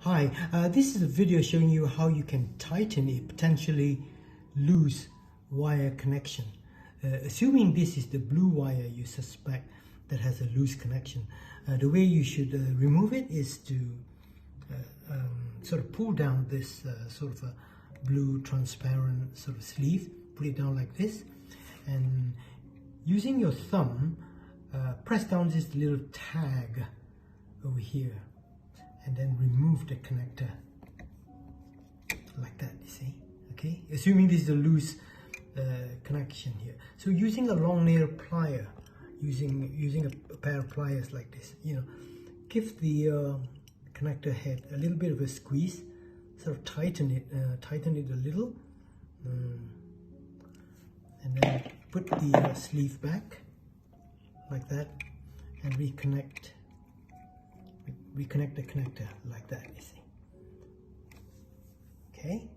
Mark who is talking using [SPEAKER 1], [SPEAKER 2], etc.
[SPEAKER 1] Hi, this is a video showing you how you can tighten a potentially loose wire connection. Assuming this is the blue wire you suspect that has a loose connection, the way you should remove it is to sort of pull down this sort of a blue transparent sort of sleeve, put it down like this, and using your thumb, press down this little tag over here and then remove the connector like that, you see, okay? Assuming this is a loose connection here. So using a long nail plier, using a pair of pliers like this, give the connector head a little bit of a squeeze, sort of tighten it a little, and then put the sleeve back like that and reconnect the connector like that, you see. Okay.